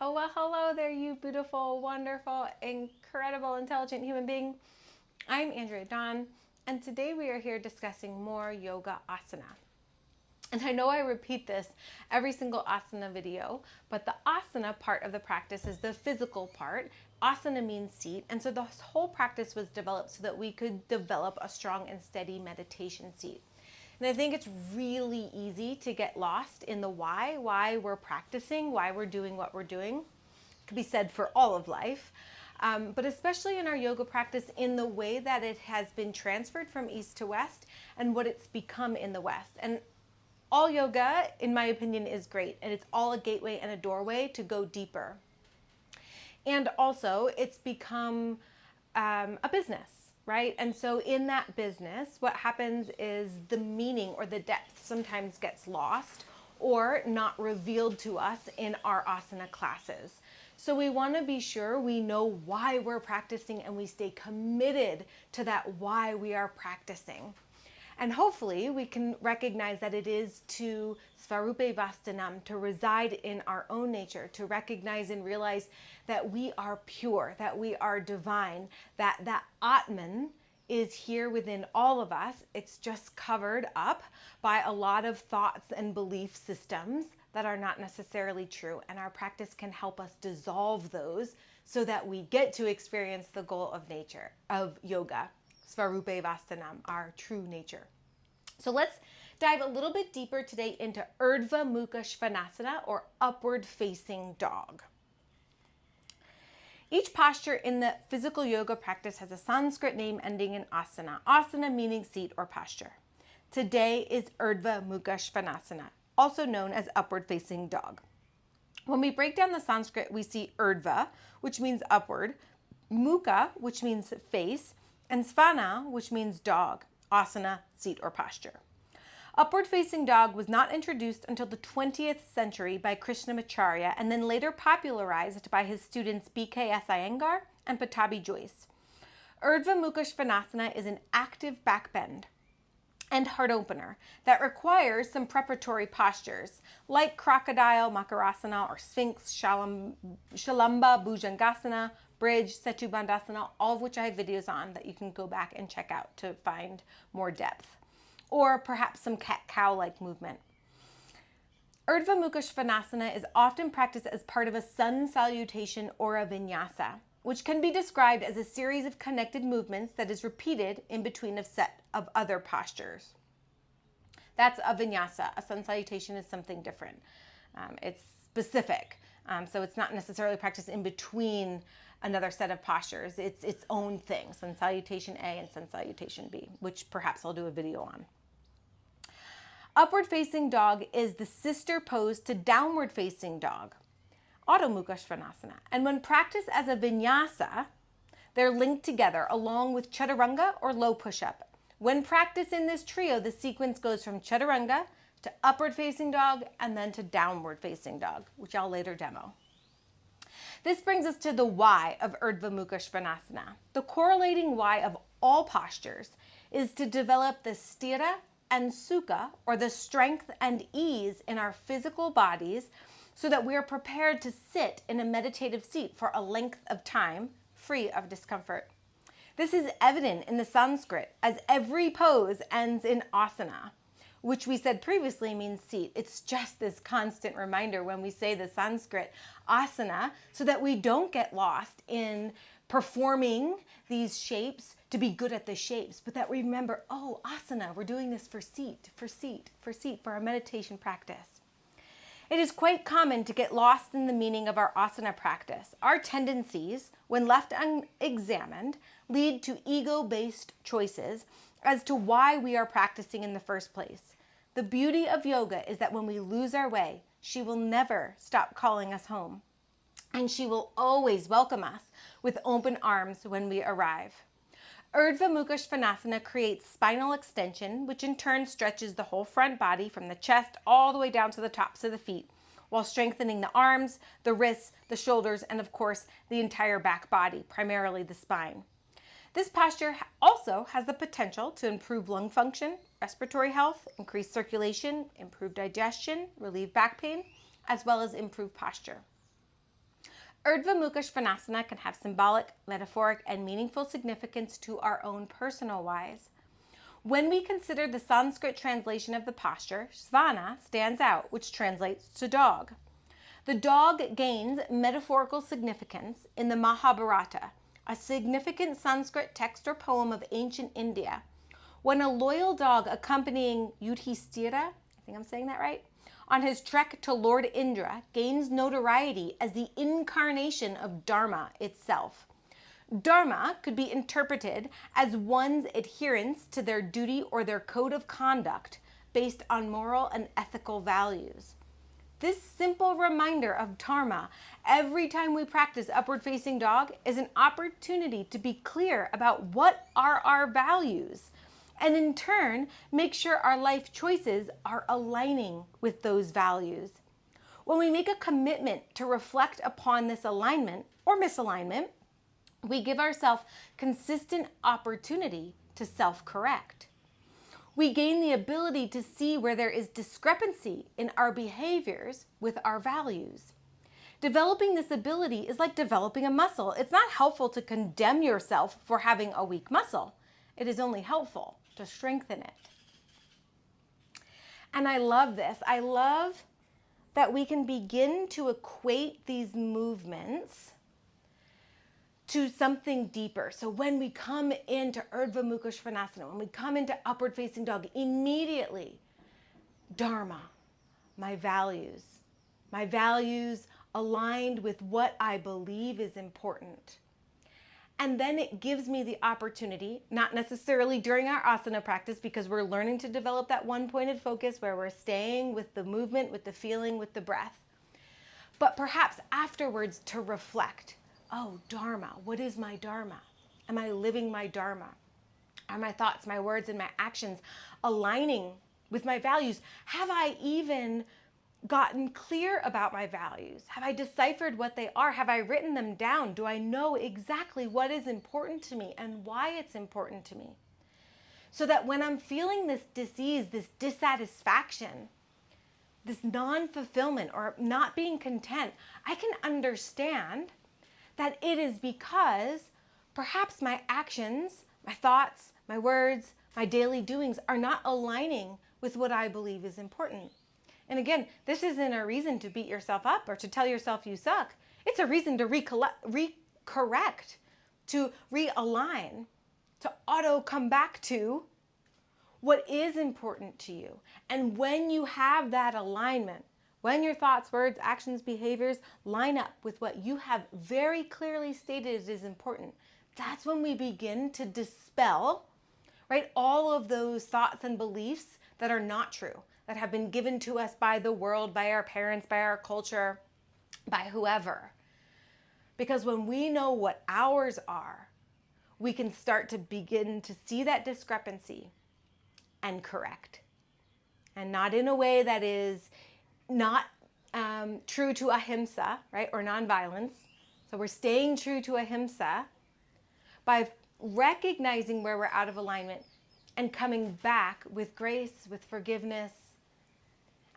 Oh, well, hello there, you beautiful, wonderful, incredible, intelligent human being. I'm Andrea Dawn, and today we are here discussing more yoga asana. And I know I repeat this every single asana video, but the asana part of the practice is the physical part. Asana means seat, and so this whole practice was developed so that we could develop a strong and steady meditation seat. And I think it's really easy to get lost in the why we're practicing, why we're doing what we're doing. It could be said for all of life. But especially in our yoga practice, in the way that it has been transferred from East to West and what it's become in the West. And all yoga, in my opinion, is great, and it's all a gateway and a doorway to go deeper. And also, it's become a business, right? And so, in that business, what happens is the meaning or the depth sometimes gets lost or not revealed to us in our asana classes. So, we want to be sure we know why we're practicing and we stay committed to that why we are practicing. And hopefully we can recognize that it is to Svarupe Vastanam, to reside in our own nature, to recognize and realize that we are pure, that we are divine, that Atman is here within all of us. It's just covered up by a lot of thoughts and belief systems that are not necessarily true. And our practice can help us dissolve those so that we get to experience the goal of nature, of yoga. Svarupe Vastanam, our true nature. So let's dive a little bit deeper today into Urdhva Mukha Svanasana, or upward facing dog. Each posture in the physical yoga practice has a Sanskrit name ending in asana. Asana meaning seat or posture. Today is Urdhva Mukha Svanasana, also known as upward facing dog. When we break down the Sanskrit, we see Urdhva, which means upward, Mukha, which means face, and Svana, which means dog, asana, seat or posture. Upward facing dog was not introduced until the 20th century by Krishnamacharya and then later popularized by his students B.K.S. Iyengar and Pattabhi Jois. Urdhva Mukha Svanasana is an active back bend and heart opener that requires some preparatory postures like crocodile, makarasana, or sphinx, shalamba, bhujangasana, bridge, setu bandhasana, all of which I have videos on that you can go back and check out to find more depth, or perhaps some cat-cow-like movement. Urdhva Mukha Svanasana is often practiced as part of a sun salutation or a vinyasa, which can be described as a series of connected movements that is repeated in between a set of other postures. That's a vinyasa. A sun salutation is something different. It's specific. So it's not necessarily practiced in between another set of postures. It's its own thing, sun salutation A and sun salutation B, which perhaps I'll do a video on. Upward facing dog is the sister pose to downward facing dog, Adho Mukha Svanasana. And when practiced as a vinyasa, they're linked together along with chaturanga or low push-up. When practiced in this trio, the sequence goes from chaturanga to upward facing dog and then to downward facing dog, which I'll later demo. This brings us to the why of Urdhva Mukha Svanasana. The correlating why of all postures is to develop the sthira and sukha, or the strength and ease in our physical bodies, so that we are prepared to sit in a meditative seat for a length of time, free of discomfort. This is evident in the Sanskrit, as every pose ends in asana, which we said previously means seat. It's just this constant reminder when we say the Sanskrit asana, so that we don't get lost in performing these shapes to be good at the shapes, but that we remember, oh, asana, we're doing this for seat, for our meditation practice. It is quite common to get lost in the meaning of our asana practice. Our tendencies, when left unexamined, lead to ego-based choices as to why we are practicing in the first place. The beauty of yoga is that when we lose our way, she will never stop calling us home. And she will always welcome us with open arms when we arrive. Urdhva Mukha Svanasana creates spinal extension, which in turn stretches the whole front body from the chest all the way down to the tops of the feet, while strengthening the arms, the wrists, the shoulders, and of course, the entire back body, primarily the spine. This posture also has the potential to improve lung function, respiratory health, increase circulation, improve digestion, relieve back pain, as well as improve posture. Urdhva Mukha Svanasana can have symbolic, metaphoric, and meaningful significance to our own personal lives. When we consider the Sanskrit translation of the posture, Svana stands out, which translates to dog. The dog gains metaphorical significance in the Mahabharata, a significant Sanskrit text or poem of ancient India. When a loyal dog accompanying Yudhishthira, I think I'm saying that right, on his trek to Lord Indra gains notoriety as the incarnation of Dharma itself. Dharma could be interpreted as one's adherence to their duty or their code of conduct based on moral and ethical values. This simple reminder of dharma every time we practice upward facing dog is an opportunity to be clear about what are our values, and in turn, make sure our life choices are aligning with those values. When we make a commitment to reflect upon this alignment or misalignment, we give ourselves consistent opportunity to self-correct. We gain the ability to see where there is discrepancy in our behaviors with our values. Developing this ability is like developing a muscle. It's not helpful to condemn yourself for having a weak muscle. It is only helpful to strengthen it. And I love this. I love that we can begin to equate these movements to something deeper. So when we come into Urdhva Mukha Svanasana, when we come into upward facing dog, immediately, Dharma, my values aligned with what I believe is important. And then it gives me the opportunity, not necessarily during our asana practice, because we're learning to develop that one-pointed focus where we're staying with the movement, with the feeling, with the breath, but perhaps afterwards to reflect. Oh, Dharma, what is my Dharma? Am I living my Dharma? Are my thoughts, my words, and my actions aligning with my values? Have I even gotten clear about my values? Have I deciphered what they are? Have I written them down? Do I know exactly what is important to me and why it's important to me? So that when I'm feeling this dis-ease, this dissatisfaction, this non-fulfillment or not being content, I can understand that it is because perhaps my actions, my thoughts, my words, my daily doings are not aligning with what I believe is important. And again, this isn't a reason to beat yourself up or to tell yourself you suck. It's a reason to recorrect, to realign, to auto come back to what is important to you. And when you have that alignment, when your thoughts, words, actions, behaviors line up with what you have very clearly stated is important, that's when we begin to dispel, right, all of those thoughts and beliefs that are not true, that have been given to us by the world, by our parents, by our culture, by whoever. Because when we know what ours are, we can start to begin to see that discrepancy and correct. And not in a way that is not true to ahimsa, right, or nonviolence. So we're staying true to ahimsa by recognizing where we're out of alignment and coming back with grace, with forgiveness,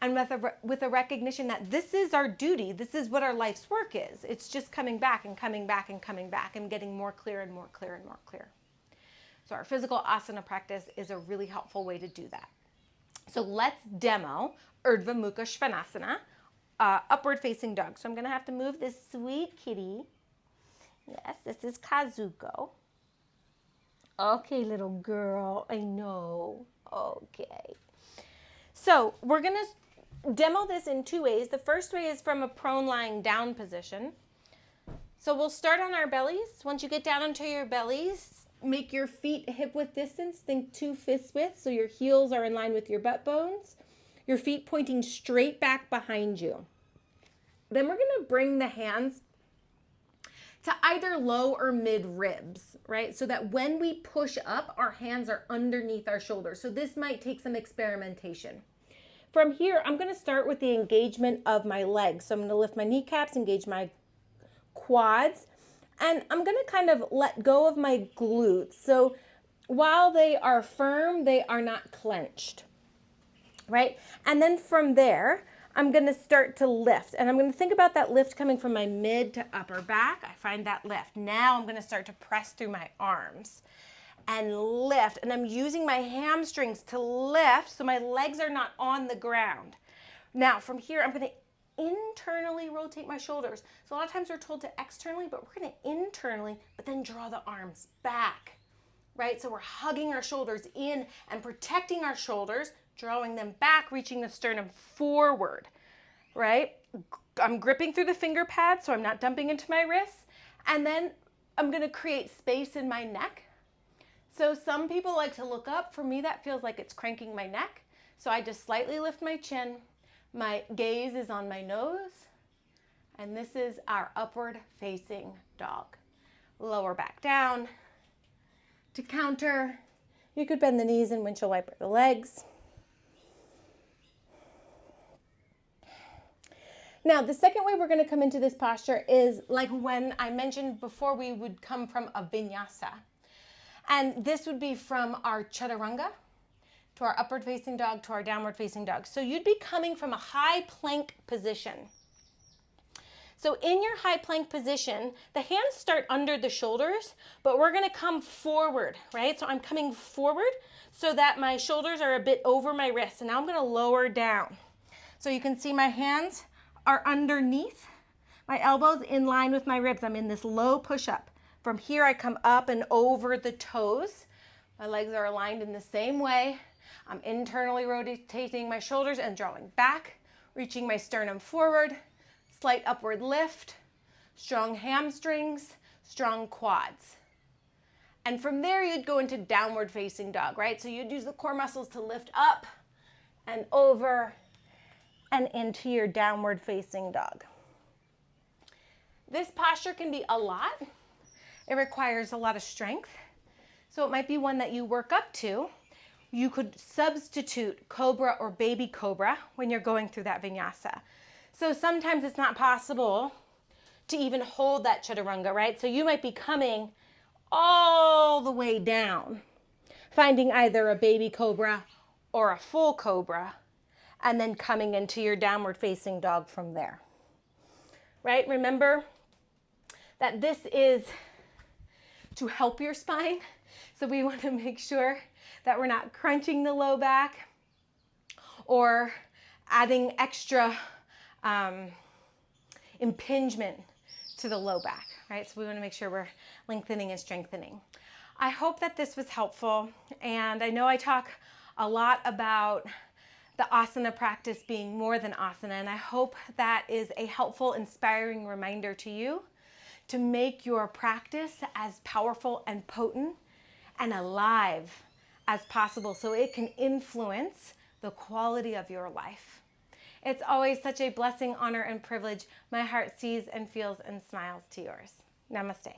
and with a recognition that this is our duty, this is what our life's work is. It's just coming back and coming back and coming back and getting more clear and more clear and more clear. So our physical asana practice is a really helpful way to do that. So let's demo Urdhva Mukha Svanasana, upward facing dog. So I'm going to have to move this sweet kitty. Yes, this is Kazuko. Okay, little girl, I know. Okay. So we're going to demo this in two ways. The first way is from a prone lying down position. So we'll start on our bellies. Once you get down onto your bellies, make your feet hip width distance. Think 2 fist width, so your heels are in line with your butt bones. Your feet pointing straight back behind you. Then we're going to bring the hands to either low or mid ribs, right? So that when we push up, our hands are underneath our shoulders. So this might take some experimentation. From here, I'm going to start with the engagement of my legs. So I'm going to lift my kneecaps, engage my quads, and I'm going to kind of let go of my glutes. So while they are firm, they are not clenched, right? And then from there, I'm going to start to lift, and I'm going to think about that lift coming from my mid to upper back. I find that lift. Now I'm going to start to press through my arms and lift, and I'm using my hamstrings to lift so my legs are not on the ground. Now from here, I'm going to internally rotate my shoulders. So a lot of times we're told to externally, but we're going to internally, but then draw the arms back, right? So we're hugging our shoulders in and protecting our shoulders, drawing them back, reaching the sternum forward, right? I'm gripping through the finger pad so I'm not dumping into my wrists. And then I'm going to create space in my neck. So some people like to look up. For me, that feels like it's cranking my neck. So I just slightly lift my chin. My gaze is on my nose. And this is our upward facing dog. Lower back down. To counter, you could bend the knees and windshield wiper the legs. Now, the second way we're going to come into this posture is like when I mentioned before, we would come from a vinyasa. And this would be from our chaturanga to our upward facing dog to our downward facing dog. So you'd be coming from a high plank position. So in your high plank position, the hands start under the shoulders, but we're going to come forward, right? So I'm coming forward so that my shoulders are a bit over my wrists. And now I'm going to lower down. So you can see my hands are underneath, my elbows in line with my ribs. I'm in this low push-up. From here, I come up and over the toes. My legs are aligned in the same way. I'm internally rotating my shoulders and drawing back, reaching my sternum forward, slight upward lift, strong hamstrings, strong quads. And from there, you'd go into downward facing dog, right? So you'd use the core muscles to lift up and over and into your downward facing dog. This posture can be a lot. It requires a lot of strength. So it might be one that you work up to. You could substitute cobra or baby cobra when you're going through that vinyasa. So sometimes it's not possible to even hold that chaturanga, right? So you might be coming all the way down, finding either a baby cobra or a full cobra, and then coming into your downward facing dog from there, right? Remember that this is to help your spine. So we want to make sure that we're not crunching the low back or adding extra impingement to the low back, right? So we want to make sure we're lengthening and strengthening. I hope that this was helpful. And I know I talk a lot about the asana practice being more than asana, and I hope that is a helpful, inspiring reminder to you to make your practice as powerful and potent and alive as possible so it can influence the quality of your life. It's always such a blessing, honor, and privilege. My heart sees and feels and smiles to yours. Namaste.